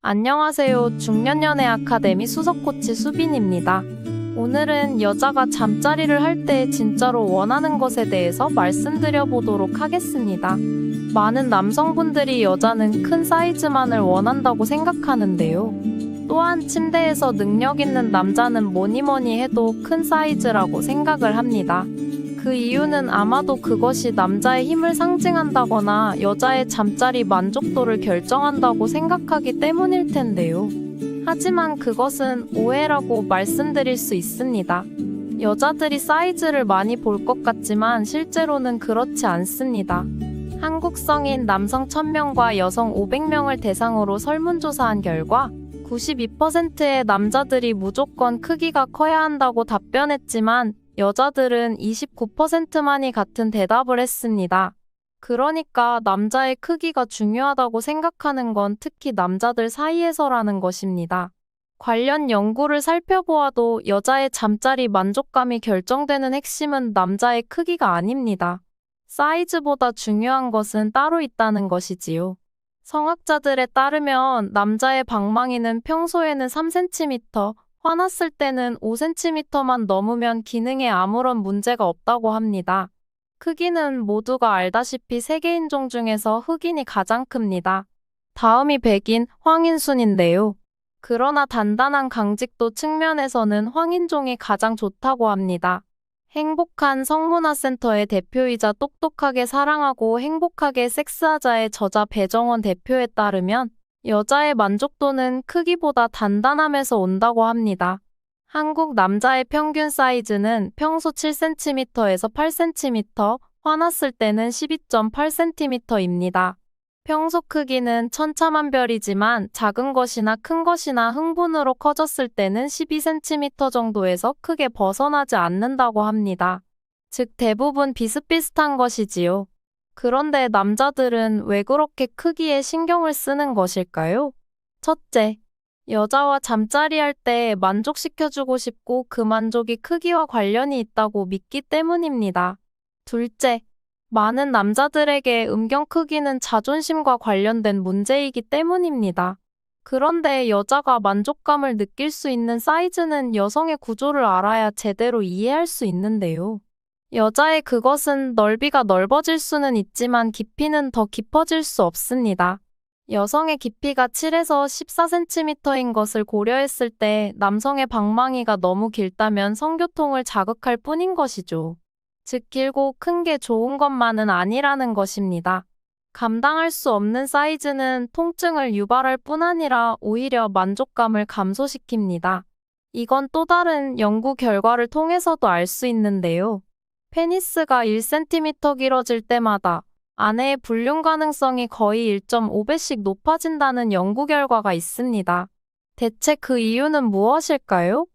안녕하세요. 중년연애 아카데미 수석코치 수빈입니다. 오늘은 여자가 잠자리를 할 때 진짜로 원하는 것에 대해서 말씀드려 보도록 하겠습니다. 많은 남성분들이 여자는 큰 사이즈만을 원한다고 생각하는데요. 또한 침대에서 능력 있는 남자는 뭐니뭐니 해도 큰 사이즈라고 생각을 합니다. 그 이유는 아마도 그것이 남자의 힘을 상징한다거나 여자의 잠자리 만족도를 결정한다고 생각하기 때문일 텐데요. 하지만 그것은 오해라고 말씀드릴 수 있습니다. 여자들이 사이즈를 많이 볼 것 같지만 실제로는 그렇지 않습니다. 한국 성인 남성 1000명과 여성 500명을 대상으로 설문조사한 결과 92%의 남자들이 무조건 크기가 커야 한다고 답변했지만 여자들은 29%만이 같은 대답을 했습니다. 그러니까 남자의 크기가 중요하다고 생각하는 건 특히 남자들 사이에서라는 것입니다. 관련 연구를 살펴보아도 여자의 잠자리 만족감이 결정되는 핵심은 남자의 크기가 아닙니다. 사이즈보다 중요한 것은 따로 있다는 것이지요. 성학자들에 따르면 남자의 방망이는 평소에는 3cm, 화났을 때는 5cm만 넘으면 기능에 아무런 문제가 없다고 합니다. 크기는 모두가 알다시피 세계인종 중에서 흑인이 가장 큽니다. 다음이 백인, 황인순인데요. 그러나 단단한 강직도 측면에서는 황인종이 가장 좋다고 합니다. 행복한 성문화센터의 대표이자 똑똑하게 사랑하고 행복하게 섹스하자의 저자 배정원 대표에 따르면 여자의 만족도는 크기보다 단단함에서 온다고 합니다. 한국 남자의 평균 사이즈는 평소 7cm에서 8cm, 화났을 때는 12.8cm입니다. 평소 크기는 천차만별이지만 작은 것이나 큰 것이나 흥분으로 커졌을 때는 12cm 정도에서 크게 벗어나지 않는다고 합니다. 즉 대부분 비슷비슷한 것이지요. 그런데 남자들은 왜 그렇게 크기에 신경을 쓰는 것일까요? 첫째, 여자와 잠자리 할 때 만족시켜주고 싶고 그 만족이 크기와 관련이 있다고 믿기 때문입니다. 둘째, 많은 남자들에게 음경 크기는 자존심과 관련된 문제이기 때문입니다. 그런데 여자가 만족감을 느낄 수 있는 사이즈는 여성의 구조를 알아야 제대로 이해할 수 있는데요. 여자의 그것은 넓이가 넓어질 수는 있지만 깊이는 더 깊어질 수 없습니다. 여성의 깊이가 7에서 14cm인 것을 고려했을 때 남성의 방망이가 너무 길다면 성교통을 자극할 뿐인 것이죠. 즉 길고 큰 게 좋은 것만은 아니라는 것입니다. 감당할 수 없는 사이즈는 통증을 유발할 뿐 아니라 오히려 만족감을 감소시킵니다. 이건 또 다른 연구 결과를 통해서도 알 수 있는데요. 페니스가 1cm 길어질 때마다 아내의 불륜 가능성이 거의 1.5배씩 높아진다는 연구 결과가 있습니다. 대체 그 이유는 무엇일까요?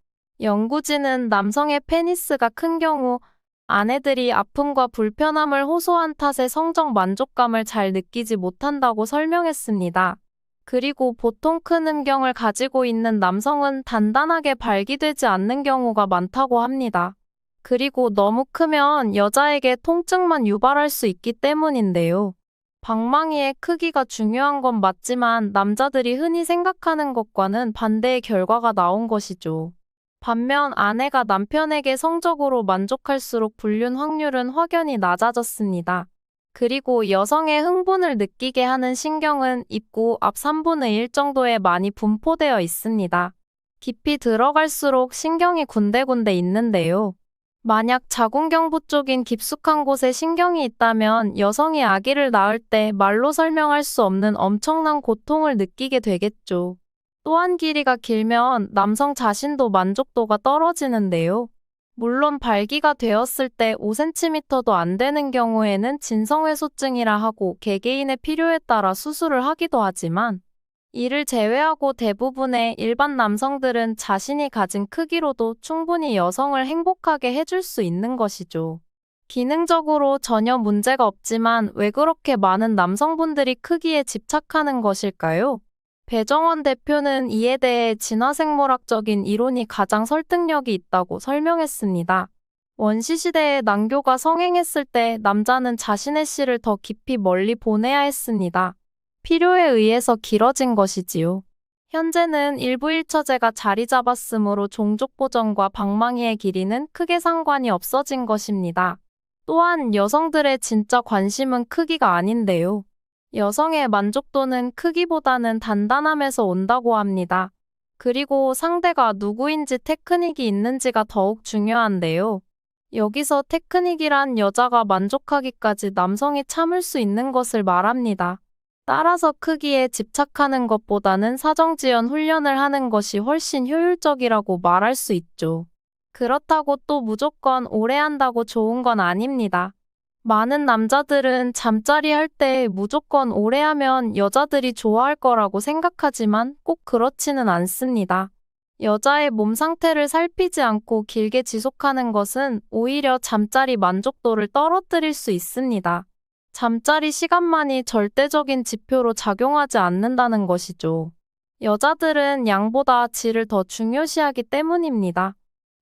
연구진은 남성의 페니스가 큰 경우 아내들이 아픔과 불편함을 호소한 탓에 성적 만족감을 잘 느끼지 못한다고 설명했습니다. 그리고 보통 큰 음경을 가지고 있는 남성은 단단하게 발기되지 않는 경우가 많다고 합니다. 그리고 너무 크면 여자에게 통증만 유발할 수 있기 때문인데요. 방망이의 크기가 중요한 건 맞지만 남자들이 흔히 생각하는 것과는 반대의 결과가 나온 것이죠. 반면 아내가 남편에게 성적으로 만족할수록 불륜 확률은 확연히 낮아졌습니다. 그리고 여성의 흥분을 느끼게 하는 신경은 입구 앞 3분의 1 정도에 많이 분포되어 있습니다. 깊이 들어갈수록 신경이 군데군데 있는데요. 만약 자궁경부 쪽인 깊숙한 곳에 신경이 있다면 여성이 아기를 낳을 때 말로 설명할 수 없는 엄청난 고통을 느끼게 되겠죠. 또한 길이가 길면 남성 자신도 만족도가 떨어지는데요. 물론 발기가 되었을 때 5cm도 안 되는 경우에는 진성회소증이라 하고 개개인의 필요에 따라 수술을 하기도 하지만 이를 제외하고 대부분의 일반 남성들은 자신이 가진 크기로도 충분히 여성을 행복하게 해줄 수 있는 것이죠. 기능적으로 전혀 문제가 없지만 왜 그렇게 많은 남성분들이 크기에 집착하는 것일까요? 배정원 대표는 이에 대해 진화생물학적인 이론이 가장 설득력이 있다고 설명했습니다. 원시시대에 난교가 성행했을 때 남자는 자신의 씨를 더 깊이 멀리 보내야 했습니다. 필요에 의해서 길어진 것이지요. 현재는 일부 1처제가 자리 잡았으므로 종족보전과 방망이의 길이는 크게 상관이 없어진 것입니다. 또한 여성들의 진짜 관심은 크기가 아닌데요. 여성의 만족도는 크기보다는 단단함에서 온다고 합니다. 그리고 상대가 누구인지 테크닉이 있는지가 더욱 중요한데요. 여기서 테크닉이란 여자가 만족하기까지 남성이 참을 수 있는 것을 말합니다. 따라서 크기에 집착하는 것보다는 사정지연 훈련을 하는 것이 훨씬 효율적이라고 말할 수 있죠. 그렇다고 또 무조건 오래 한다고 좋은 건 아닙니다. 많은 남자들은 잠자리 할 때 무조건 오래 하면 여자들이 좋아할 거라고 생각하지만 꼭 그렇지는 않습니다. 여자의 몸 상태를 살피지 않고 길게 지속하는 것은 오히려 잠자리 만족도를 떨어뜨릴 수 있습니다. 잠자리 시간만이 절대적인 지표로 작용하지 않는다는 것이죠. 여자들은 양보다 질을 더 중요시하기 때문입니다.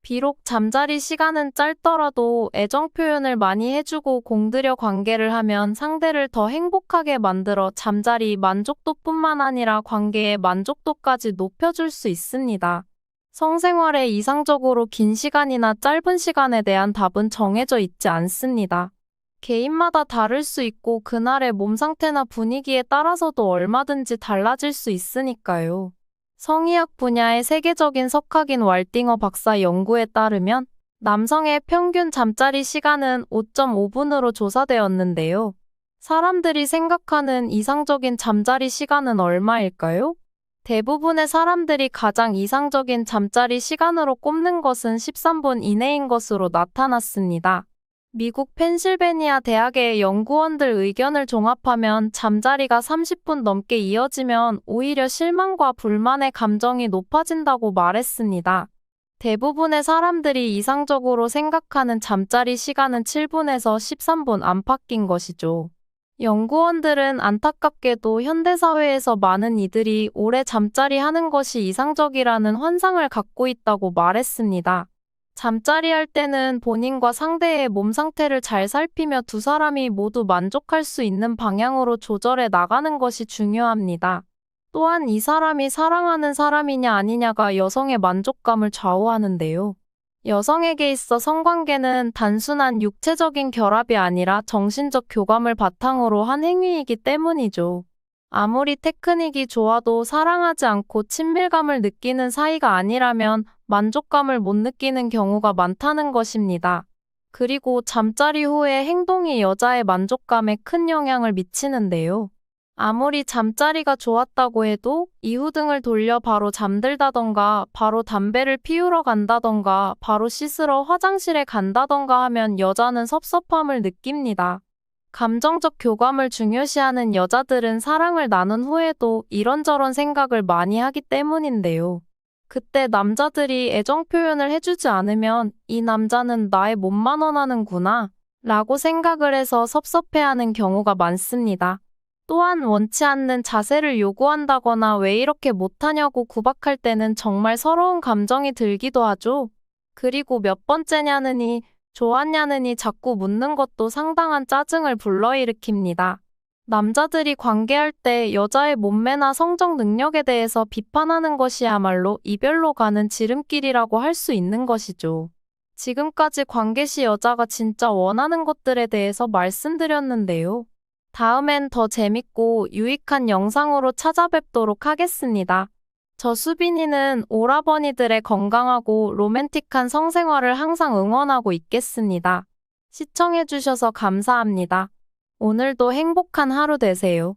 비록 잠자리 시간은 짧더라도 애정 표현을 많이 해주고 공들여 관계를 하면 상대를 더 행복하게 만들어 잠자리 만족도뿐만 아니라 관계의 만족도까지 높여줄 수 있습니다. 성생활에 이상적으로 긴 시간이나 짧은 시간에 대한 답은 정해져 있지 않습니다. 개인마다 다를 수 있고 그날의 몸 상태나 분위기에 따라서도 얼마든지 달라질 수 있으니까요. 성의학 분야의 세계적인 석학인 왈딩어 박사 연구에 따르면 남성의 평균 잠자리 시간은 5.5분으로 조사되었는데요. 사람들이 생각하는 이상적인 잠자리 시간은 얼마일까요? 대부분의 사람들이 가장 이상적인 잠자리 시간으로 꼽는 것은 13분 이내인 것으로 나타났습니다. 미국 펜실베니아 대학의 연구원들 의견을 종합하면 잠자리가 30분 넘게 이어지면 오히려 실망과 불만의 감정이 높아진다고 말했습니다. 대부분의 사람들이 이상적으로 생각하는 잠자리 시간은 7분에서 13분 안팎인 것이죠. 연구원들은 안타깝게도 현대사회에서 많은 이들이 오래 잠자리 하는 것이 이상적이라는 환상을 갖고 있다고 말했습니다. 잠자리 할 때는 본인과 상대의 몸 상태를 잘 살피며 두 사람이 모두 만족할 수 있는 방향으로 조절해 나가는 것이 중요합니다. 또한 이 사람이 사랑하는 사람이냐 아니냐가 여성의 만족감을 좌우하는데요. 여성에게 있어 성관계는 단순한 육체적인 결합이 아니라 정신적 교감을 바탕으로 한 행위이기 때문이죠. 아무리 테크닉이 좋아도 사랑하지 않고 친밀감을 느끼는 사이가 아니라면 만족감을 못 느끼는 경우가 많다는 것입니다. 그리고 잠자리 후의 행동이 여자의 만족감에 큰 영향을 미치는데요. 아무리 잠자리가 좋았다고 해도 이후 등을 돌려 바로 잠들다던가 바로 담배를 피우러 간다던가 바로 씻으러 화장실에 간다던가 하면 여자는 섭섭함을 느낍니다. 감정적 교감을 중요시하는 여자들은 사랑을 나눈 후에도 이런저런 생각을 많이 하기 때문인데요. 그때 남자들이 애정 표현을 해주지 않으면 이 남자는 나의 몸만 원하는구나 라고 생각을 해서 섭섭해하는 경우가 많습니다. 또한 원치 않는 자세를 요구한다거나 왜 이렇게 못하냐고 구박할 때는 정말 서러운 감정이 들기도 하죠. 그리고 몇 번째냐느니 좋았냐느니 자꾸 묻는 것도 상당한 짜증을 불러일으킵니다. 남자들이 관계할 때 여자의 몸매나 성적 능력에 대해서 비판하는 것이야말로 이별로 가는 지름길이라고 할 수 있는 것이죠. 지금까지 관계 시 여자가 진짜 원하는 것들에 대해서 말씀드렸는데요. 다음엔 더 재밌고 유익한 영상으로 찾아뵙도록 하겠습니다. 저 수빈이는 오라버니들의 건강하고 로맨틱한 성생활을 항상 응원하고 있겠습니다. 시청해주셔서 감사합니다. 오늘도 행복한 하루 되세요.